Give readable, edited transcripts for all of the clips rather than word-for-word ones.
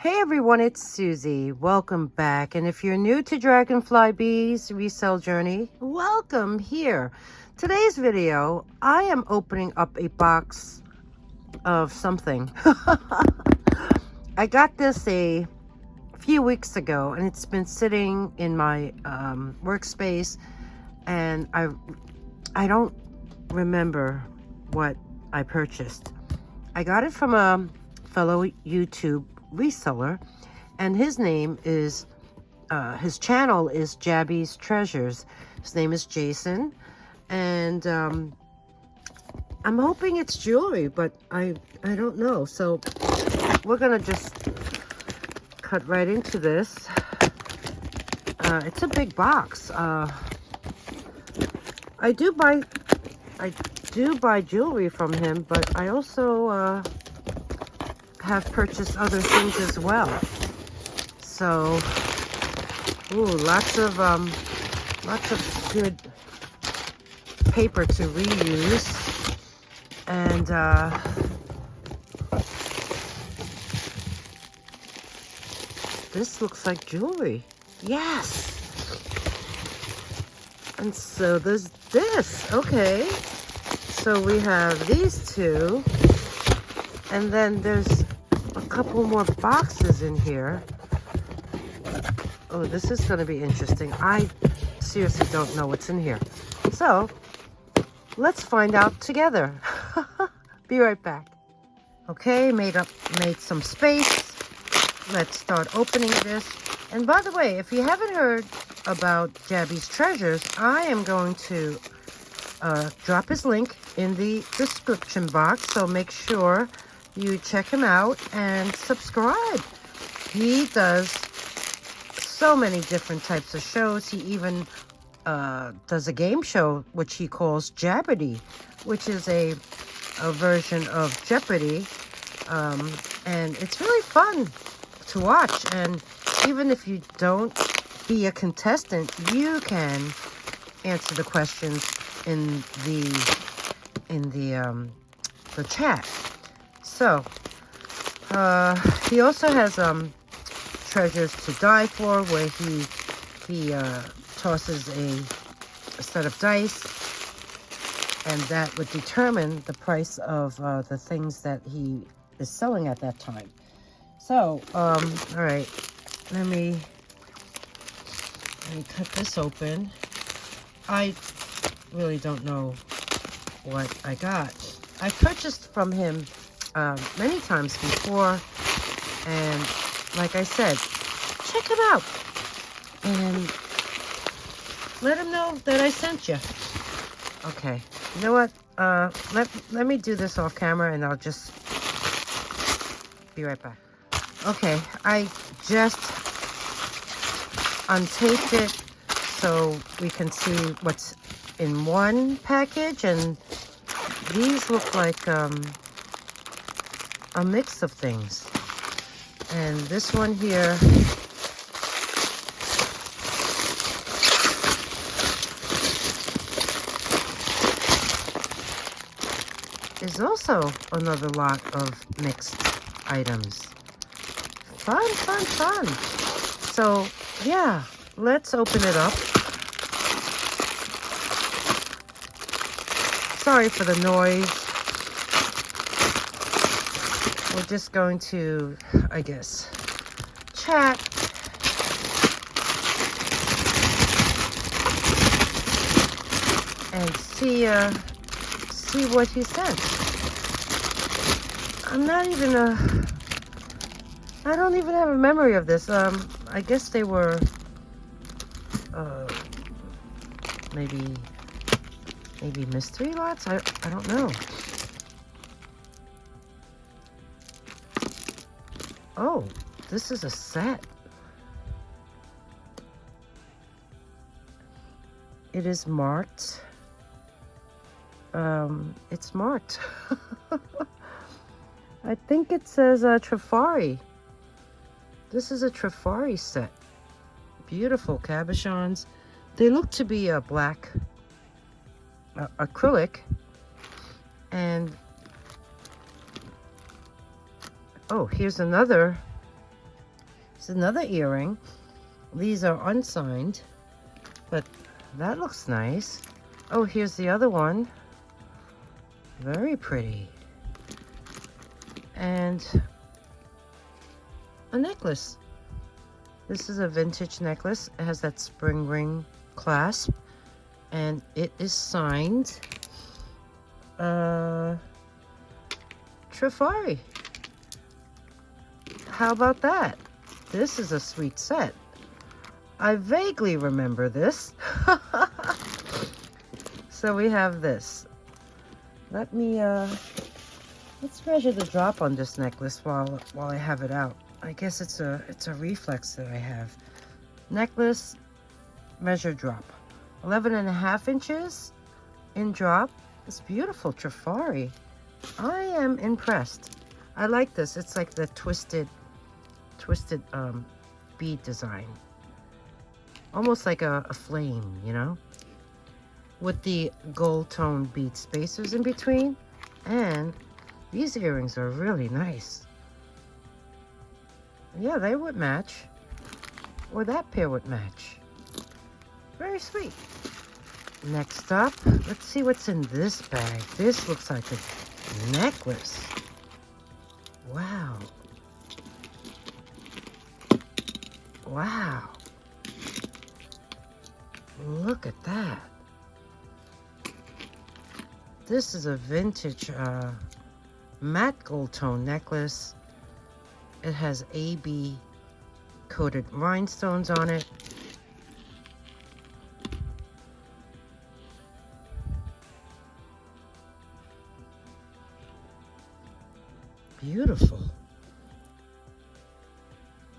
Hey everyone, it's Susie. Welcome back. And if you're new to Dragonfly Beez Resell Journey, welcome here. Today's video, I am opening up a box of something. I got this a few weeks ago and it's been sitting in my workspace, and I don't remember what I purchased. I got it from a fellow YouTube reseller, and his name is his channel is Jabby's Treasures. His name is Jason, and I'm hoping it's jewelry, but I don't know. So we're gonna just cut right into this. It's a big box. I do buy jewelry from him, but I also have purchased other things as well. So, ooh, lots of good paper to reuse, and this looks like jewelry. Yes. And so there's this. Okay. So we have these two, and then there's a couple more boxes in here. Oh, this is going to be interesting. I seriously don't know what's in here. So let's find out together. Be right back. Okay, made some space. Let's start opening this. And by the way, if you haven't heard about Jabby's Treasures, I am going to drop his link in the description box. So make sure you check him out and subscribe. He does so many different types of shows. He even does a game show which he calls Jeopardy, which is a version of Jeopardy, and it's really fun to watch. And even if you don't be a contestant, you can answer the questions in the chat. So he also has Treasures to Die For, where he tosses a set of dice, and that would determine the price of the things that he is selling at that time. So all right, let me cut this open. I really don't know what I got. I purchased from him many times before, and like I said, check him out and let him know that I sent you. Okay, you know what? Let me do this off camera, and I'll just be right back. Okay, I just untaped it so we can see what's in one package, and these look like a mix of things. And this one here is also another lot of mixed items. Fun, fun, fun. So yeah, let's open it up. Sorry for the noise. We're just going to, I guess, chat. And see what he says. I don't even have a memory of this. I guess they were maybe mystery lots? I don't know. Oh, this is a set. It is marked. It's marked. I think it says Trifari. This is a Trifari set. Beautiful cabochons. They look to be a black acrylic, and oh, here's another another earring. These are unsigned, but that looks nice. Oh, here's the other one. Very pretty. And a necklace. This is a vintage necklace. It has that spring ring clasp, and it is signed Trifari. How about that? This is a sweet set. I vaguely remember this. So we have this. Let me let's measure the drop on this necklace while I have it out. I guess it's a reflex that I have. Necklace measure drop. 11.5 inches in drop. It's beautiful Trifari. I am impressed. I like this. It's like the twisted bead design. Almost like a flame, you know? With the gold tone bead spacers in between. And these earrings are really nice. Yeah, they would match. Or that pair would match. Very sweet. Next up, let's see what's in this bag. This looks like a necklace. Wow. Wow. Look at that. This is a vintage matte gold tone necklace. It has AB coated rhinestones on it. Beautiful.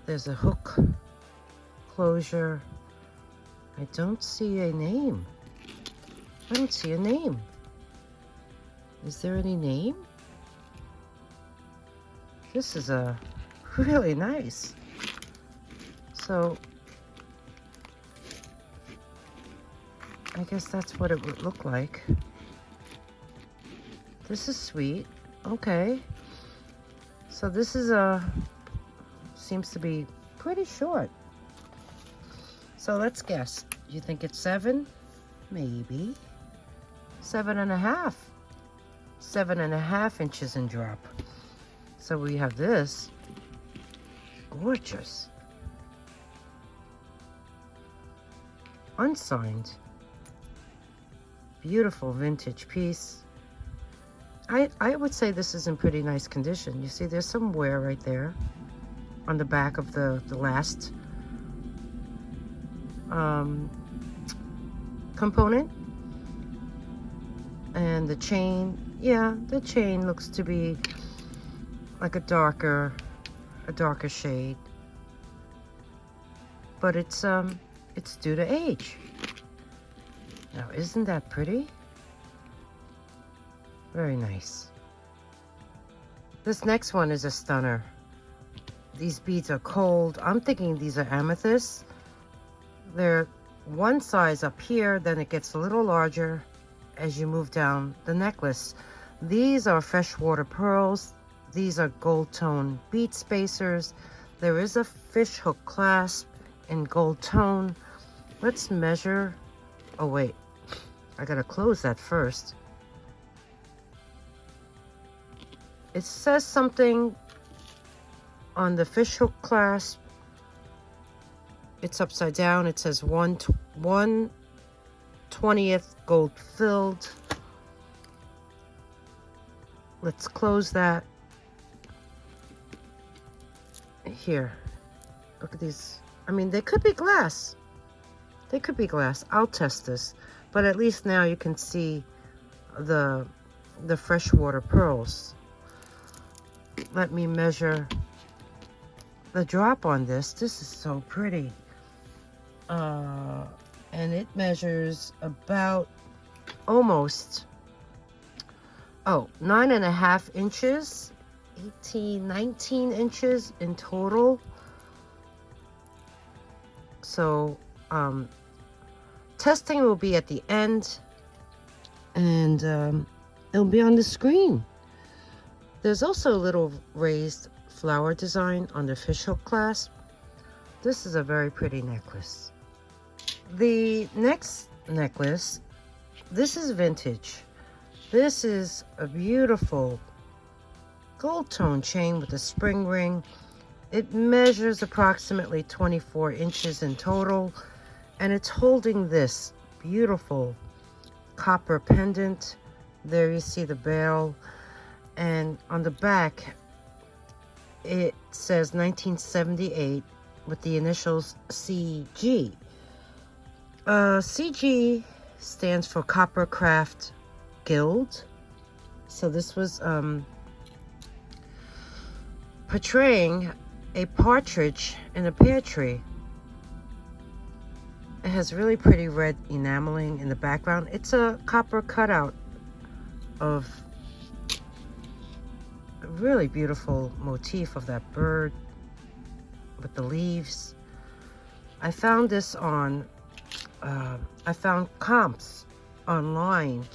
There's a hook closure. I don't see a name. I don't see a name. Is there any name? This is a really nice. So I guess that's what it would look like. This is sweet. Okay. So this is seems to be pretty short. So let's guess. You think it's 7? Maybe. 7.5. 7.5 inches in drop. So we have this. Gorgeous. Unsigned. Beautiful vintage piece. I would say this is in pretty nice condition. You see there's some wear right there on the back of the last component. And the chain, yeah, the chain looks to be like a darker shade. But it's due to age. Now, isn't that pretty? Very nice. This next one is a stunner. These beads are cold. I'm thinking these are amethysts. They're one size up here, then it gets a little larger as you move down the necklace. These are freshwater pearls. These are gold tone bead spacers. There is a fish hook clasp in gold tone. Let's measure. Oh wait, I gotta close that first. It says something on the fish hook clasp. It's upside down. It says 1/20th gold filled. Let's close that. Here, look at these. I mean, they could be glass. They could be glass. I'll test this, but at least now you can see the freshwater pearls. Let me measure the drop on this. This is so pretty. And it measures about almost 9.5 inches, 19 inches in total. So testing will be at the end, and it'll be on the screen. There's also a little raised flower design on the fish hook clasp. This is a very pretty necklace. The next necklace, this is vintage. This is a beautiful gold tone chain with a spring ring. It measures approximately 24 inches in total, and it's holding this beautiful copper pendant. There you see the bell, and on the back it says 1978 with the initials CG. CG stands for Copper Craft Guild. So this was portraying a partridge in a pear tree. It has really pretty red enameling in the background. It's a copper cutout of a really beautiful motif of that bird with the leaves. I found this on, I found comps online.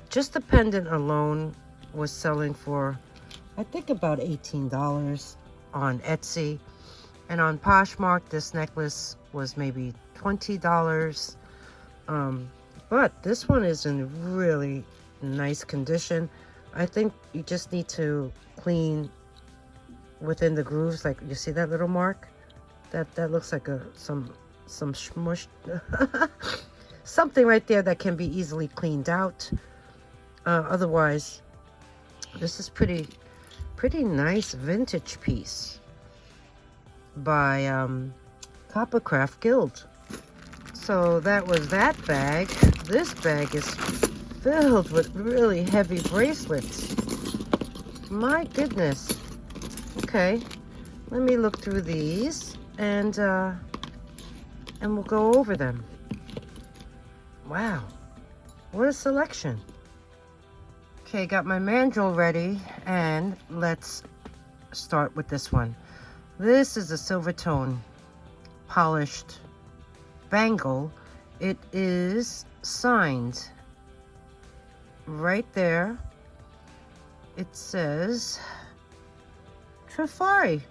Just the pendant alone was selling for, I think, about $18 on Etsy. And on Poshmark, this necklace was maybe $20. But this one is in really nice condition. I think you just need to clean within the grooves. Like, you see that little mark? That looks like some smush. Something right there that can be easily cleaned out. Otherwise, this is pretty nice vintage piece by Coppercraft Guild. So that was that bag. This bag is filled with really heavy bracelets. My goodness. Okay, let me look through these and we'll go over them. Wow, what a selection. Okay, got my mandrel ready, and let's start with this one. This is a silver tone polished bangle. It is signed right there. It says Trifari.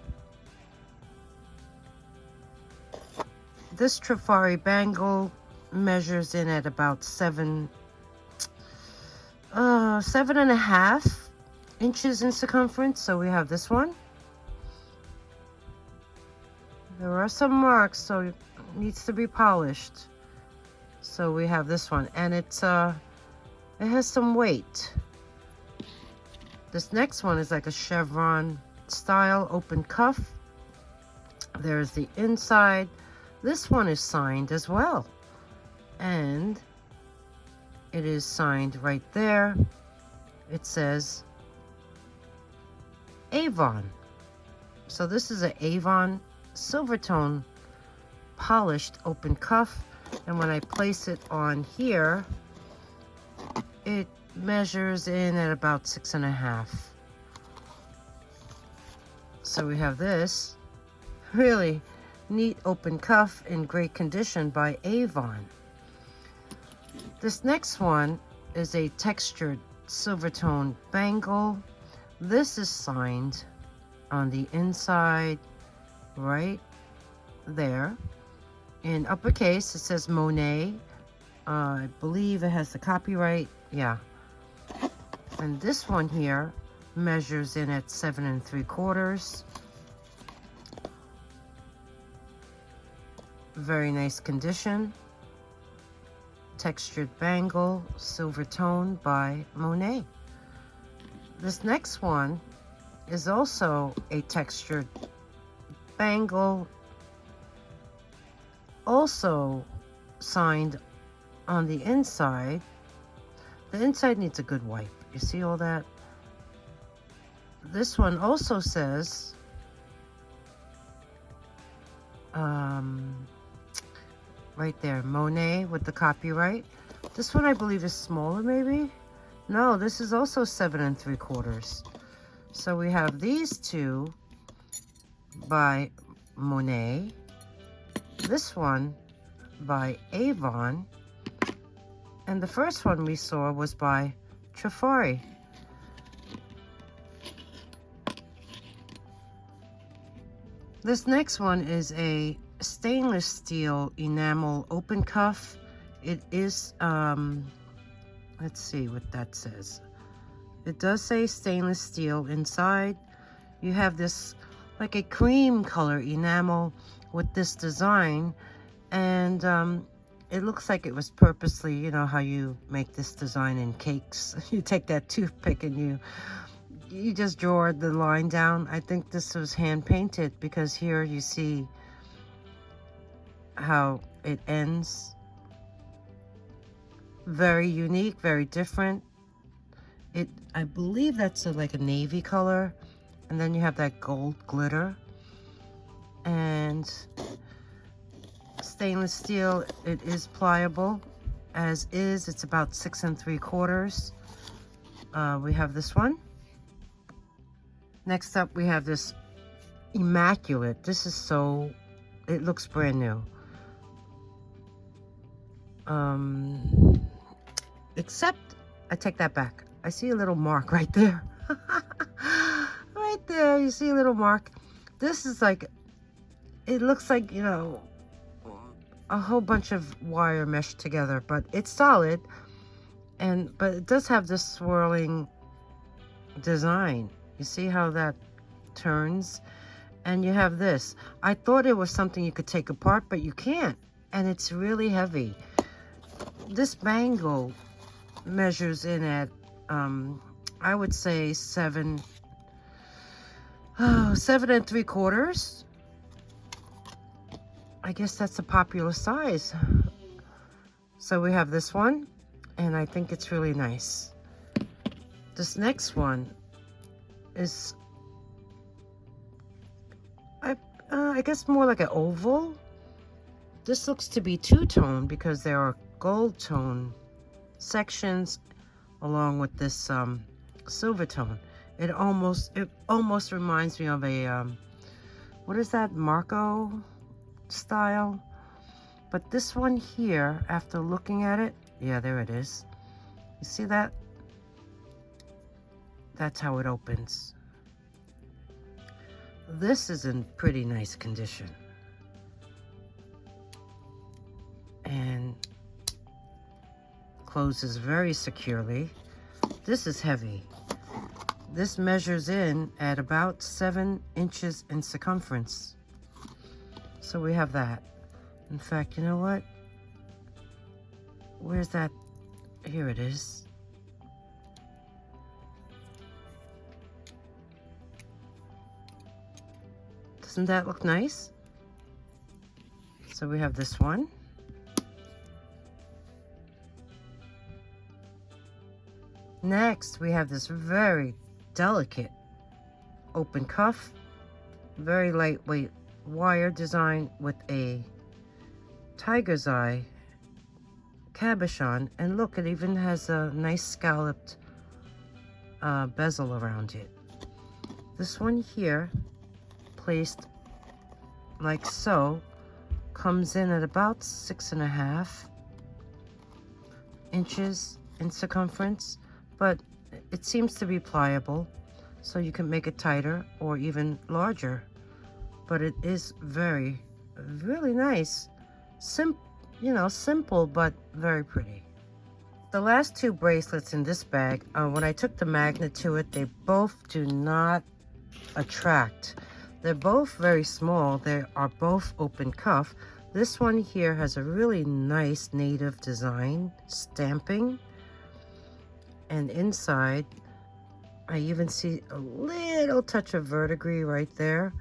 This Trifari bangle measures in at about 7.5 inches in circumference. So we have this one. There are some marks, so it needs to be polished. So we have this one, and it has some weight. This next one is like a chevron style open cuff. There's the inside. This one is signed as well, and it is signed right there. It says Avon. So this is an Avon silver tone polished open cuff, and when I place it on here, it measures in at about 6.5. So we have this really neat open cuff in great condition by Avon. This next one is a textured silver tone bangle. This is signed on the inside right there. In uppercase, it says Monet. I believe it has the copyright. Yeah. And this one here measures in at 7 3/4. Very nice condition. Textured bangle, silver tone by Monet. This next one is also a textured bangle, also signed on the inside. The inside needs a good wipe. You see all that? This one also says right there, Monet with the copyright. This one I believe is smaller, maybe? No, this is also 7 3/4. So we have these two by Monet. This one by Avon. And the first one we saw was by Trifari. This next one is a stainless steel enamel open cuff. It is, let's see what that says. It does say stainless steel inside. You have this like a cream color enamel with this design, and it looks like it was purposely, you know how you make this design in cakes. You take that toothpick and you just draw the line down. I think this was hand painted, because here you see how it ends. Very unique, very different. I believe that's like a navy color, and then you have that gold glitter. And stainless steel, it is pliable as is. It's about 6 3/4. We have this one. Next up, we have this immaculate. This is so, it looks brand new. Except, I take that back. I see a little mark right there. Right there, you see a little mark. This is like, it looks like, you know, a whole bunch of wire meshed together, but it's solid. But it does have this swirling design. You see how that turns? And you have this. I thought it was something you could take apart, but you can't. And it's really heavy. This bangle measures in at, I would say 7 3/4. I guess that's a popular size. So we have this one, and I think it's really nice. This next one is, I guess more like an oval. This looks to be two-tone because there are gold tone sections along with this silver tone. It almost reminds me of a what is that, Marco style? But this one here, after looking at it, yeah, there it is. You see that? That's how it opens. This is in pretty nice condition. And closes very securely. This is heavy. This measures in at about 7 inches in circumference. So we have that. In fact, you know what? Where's that? Here it is. Doesn't that look nice? So we have this one. Next, we have this very delicate open cuff, very lightweight wire design with a tiger's eye cabochon, and look, it even has a nice scalloped bezel around it. This one here, placed like so, comes in at about 6.5 inches in circumference, but it seems to be pliable, so you can make it tighter or even larger. But it is really nice. Simple, but very pretty. The last two bracelets in this bag, when I took the magnet to it, they both do not attract. They're both very small. They are both open cuff. This one here has a really nice native design stamping. And inside, I even see a little touch of verdigris right there.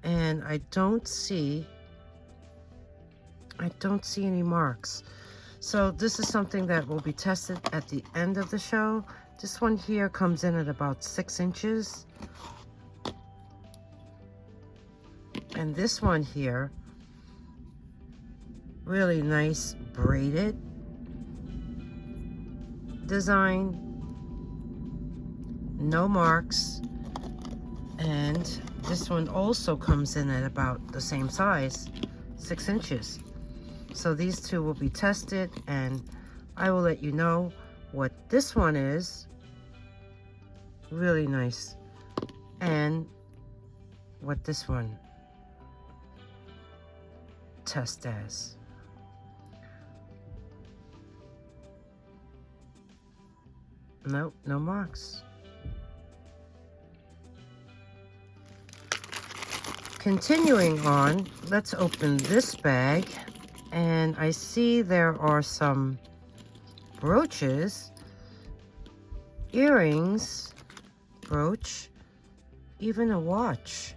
And I don't see any marks. So this is something that will be tested at the end of the show. This one here comes in at about 6 inches. And this one here, really nice braided design, no marks. And this one also comes in at about the same size, 6 inches. So these two will be tested, and I will let you know what this one is. Really nice. And what this one test as? Nope, no marks. Continuing on, let's open this bag. And I see there are some brooches, earrings, brooch, even a watch.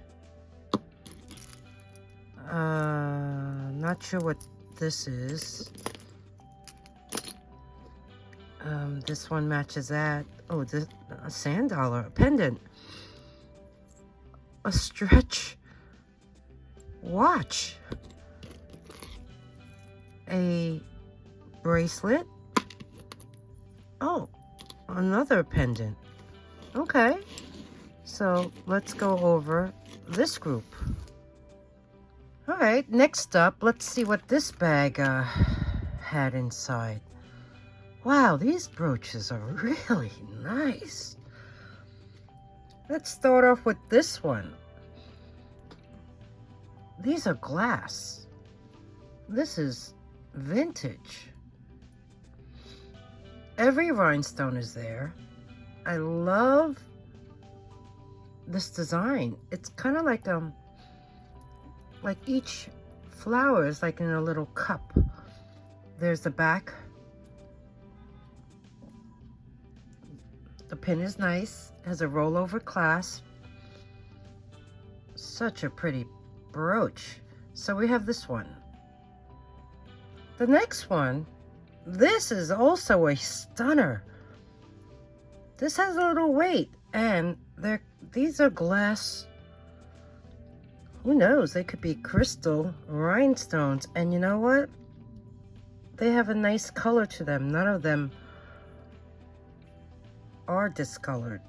Not sure what this is. This one matches that. Oh, this a sand dollar, a pendant, a stretch watch, a bracelet. Oh, another pendant. Okay, so let's go over this group. All right, next up, let's see what this bag had inside. Wow, these brooches are really nice. Let's start off with this one. These are glass. This is vintage. Every rhinestone is there. I love this design. It's kind of like each flower is like in a little cup. There's the back. The pin is nice. Has a rollover clasp. Such a pretty brooch. So we have this one. The next one, this is also a stunner. This has a little weight, and these are glass. Who knows? They could be crystal rhinestones. And you know what? They have a nice color to them. None of them are discolored.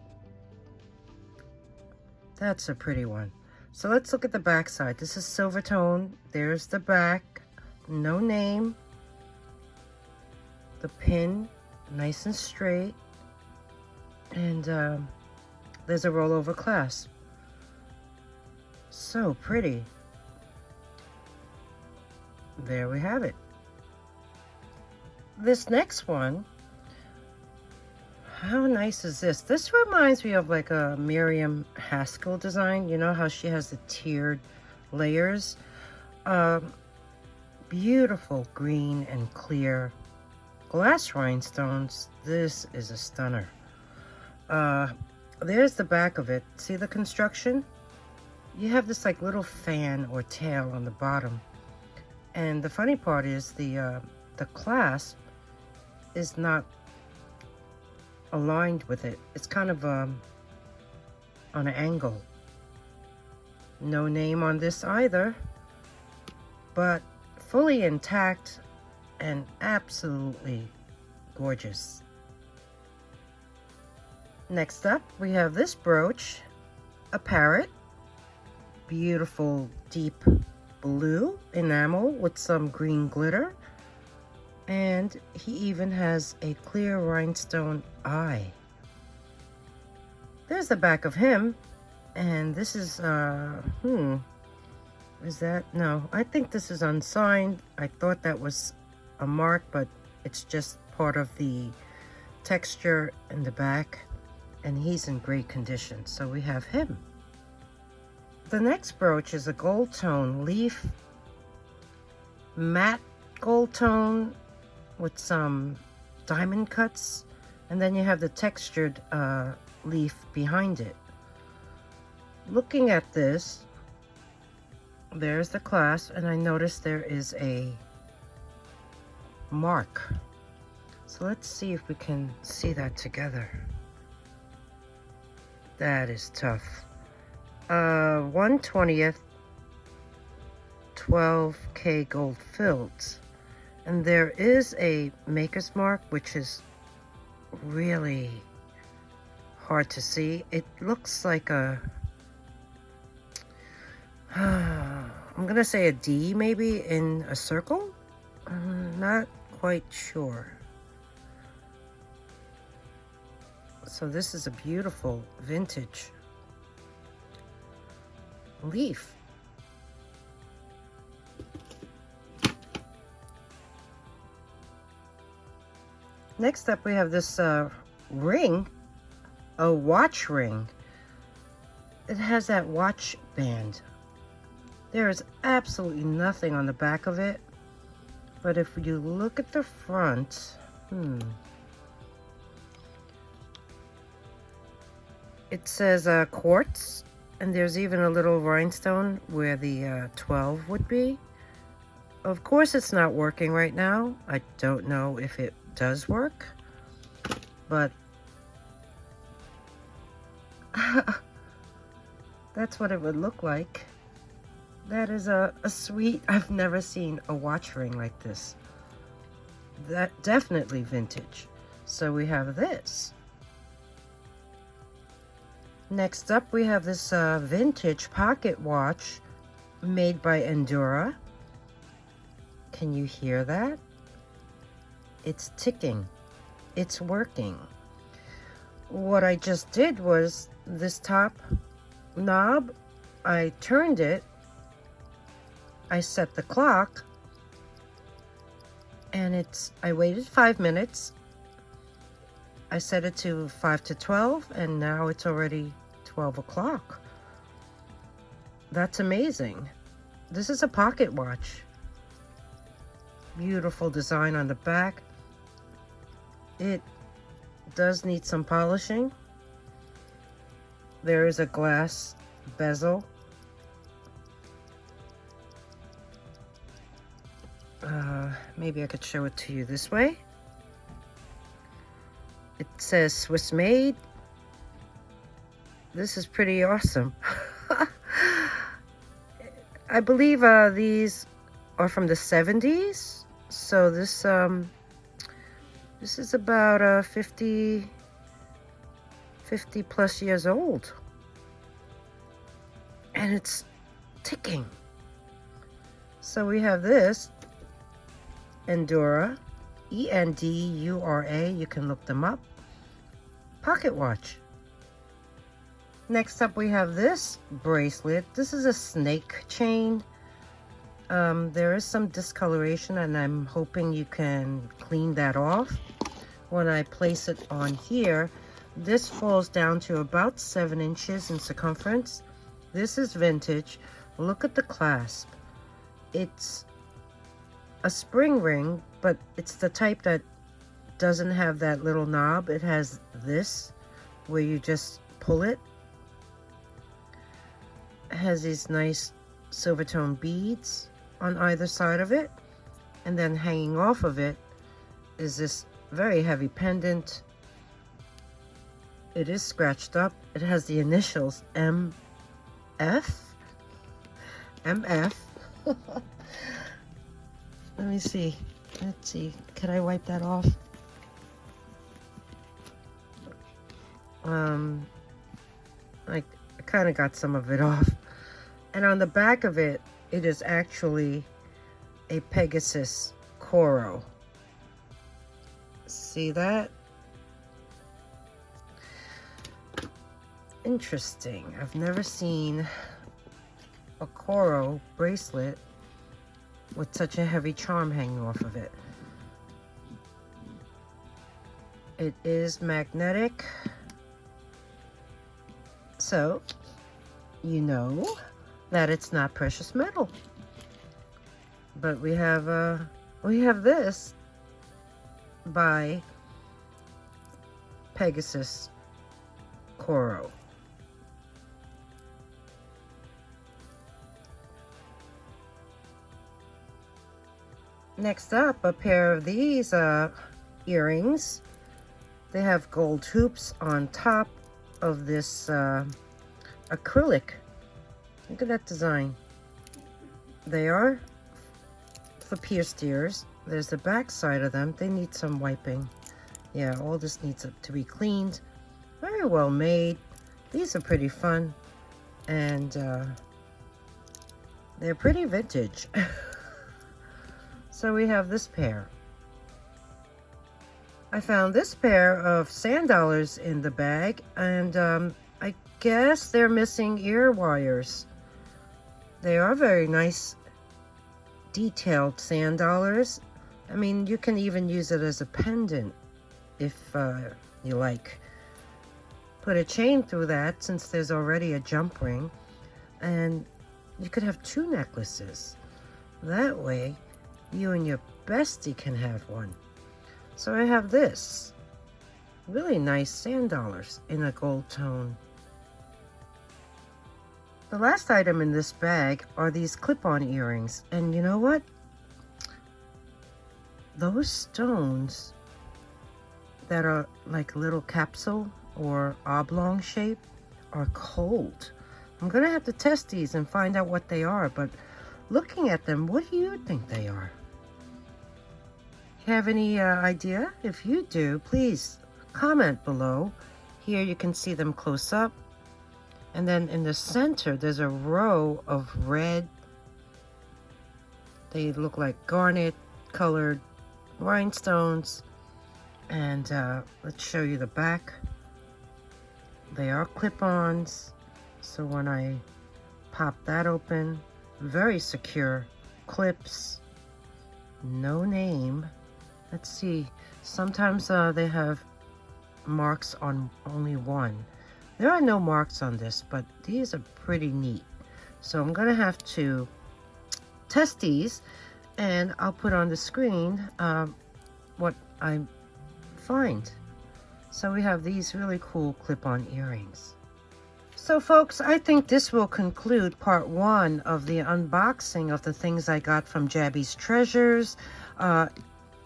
That's a pretty one. So let's look at the back side. This is silver tone. There's the back. No name. The pin, nice and straight. And there's a rollover clasp. So pretty. There we have it. This next one, how nice is this? This reminds me of like a Miriam Haskell design. You know how she has the tiered layers? Beautiful green and clear glass rhinestones. This is a stunner. There's the back of it. See the construction? You have this like little fan or tail on the bottom. And the funny part is the clasp is not aligned with it. It's kind of on an angle. No name on this either, but fully intact and absolutely gorgeous. Next up, we have this brooch, a parrot, beautiful deep blue enamel with some green glitter, and he even has a clear rhinestone eye. There's the back of him, and this is is that? No, I think this is unsigned. I thought that was a mark, but it's just part of the texture in the back, and he's in great condition. So we have him. The next brooch is a gold tone leaf, matte gold tone with some diamond cuts, and then you have the textured leaf behind it. Looking at this, there's the clasp, and I noticed there is a mark. So let's see if we can see that together. That is tough. 1/20th 12K gold filled, and there is a maker's mark, which is really hard to see. It looks like a I'm gonna say a D maybe in a circle. I'm not quite sure. So this is a beautiful vintage leaf. Next up, we have this ring, a watch ring. It has that watch band. There is absolutely nothing on the back of it, but if you look at the front, it says quartz, and there's even a little rhinestone where the 12 would be. Of course, it's not working right now. I don't know if it does work, but that's what it would look like. That is a sweet, I've never seen a watch ring like this. That definitely vintage. So we have this. Next up, we have this vintage pocket watch made by Endura. Can you hear that? It's ticking. It's working. What I just did was this top knob, I turned it, I set the clock, and I waited 5 minutes. I set it to 5 to 12, and now it's already 12 o'clock. That's amazing. This is a pocket watch. Beautiful design on the back. It does need some polishing. There is a glass bezel. Maybe I could show it to you this way. It says Swiss made. This is pretty awesome. I believe these are from the 70s. So this is about 50 plus years old. And it's ticking. So we have this Endura, Endura. You can look them up. Pocket watch. Next up, we have this bracelet. This is a snake chain. There is some discoloration, and I'm hoping you can clean that off. When I place it on here, this falls down to about 7 inches in circumference. This is vintage. Look at the clasp. It's a spring ring, but it's the type that doesn't have that little knob. It has this where you just pull it. It has these nice silver tone beads on either side of it, and then hanging off of it is this very heavy pendant. It is scratched up. It has the initials MF. Let me see. Let's see. Can I wipe that off? I kind of got some of it off. And on the back of it, it is actually a Pegasus Coro. See that? Interesting. I've never seen a Coro bracelet with such a heavy charm hanging off of it. It is magnetic, so you know that it's not precious metal. But we have this by Pegasus Coro. Next up, a pair of these earrings. They have gold hoops on top of this acrylic. Look at that design. They are for pierced ears. There's the back side of them. They need some wiping. Yeah, all this needs to be cleaned. Very well made. These are pretty fun, and they're pretty vintage. So we have this pair. I found this pair of sand dollars in the bag, and I guess they're missing ear wires. They are very nice, detailed sand dollars. I mean, you can even use it as a pendant. if you like. Put a chain through that since there's already a jump ring, and you could have 2 necklaces. That way you and your bestie can have one. So I have this really nice sand dollars in a gold tone. The last item in this bag are these clip-on earrings, and you know what? Those stones that are like a little capsule or oblong shape are cold. I'm gonna have to test these and find out what they are, but looking at them, what do you think they are? Have any idea? If you do, please comment below. Here you can see them close up. And then in the center, there's a row of red. They look like garnet colored rhinestones. And let's show you the back. They are clip-ons. So when I pop that open, very secure clips, no name. Let's see, sometimes they have marks on only one. There are no marks on this, but these are pretty neat. So I'm gonna have to test these, and I'll put on the screen what I find. So we have these really cool clip-on earrings. So folks, I think this will conclude part 1 of the unboxing of the things I got from Jabby's Treasures.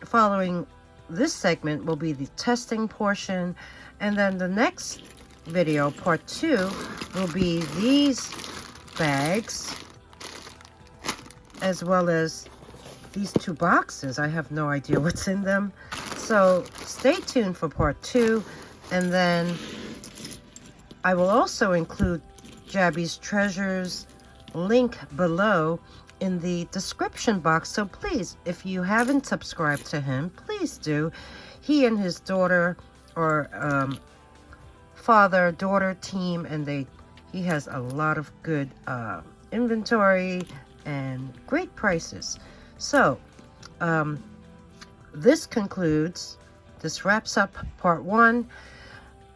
Following this segment will be the testing portion, and then the next video, part 2, will be these bags as well as these 2 boxes. I have no idea what's in them, so stay tuned for part 2. And then I will also include Jabby's Treasures link below in the description box, so please, if you haven't subscribed to him, please do. He and his daughter are father-daughter team, and he has a lot of good inventory and great prices. So this wraps up part 1.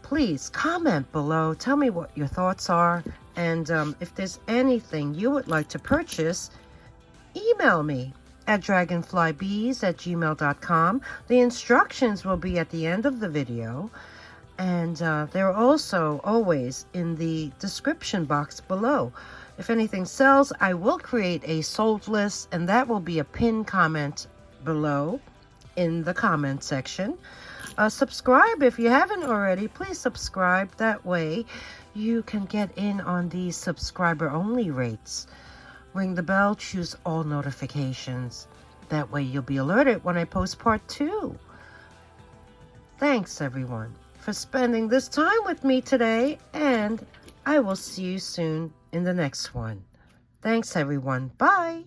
Please comment below, tell me what your thoughts are, and if there's anything you would like to purchase, email me at dragonflybeez@gmail.com. The instructions will be at the end of the video, and they're also always in the description box below. If anything sells, I will create a sold list, and that will be a pinned comment below in the comment section. Subscribe if you haven't already. Please subscribe. That way you can get in on these subscriber only rates. Ring the bell, choose all notifications. That way you'll be alerted when I post part 2. Thanks everyone for spending this time with me today, and I will see you soon in the next one. Thanks everyone. Bye.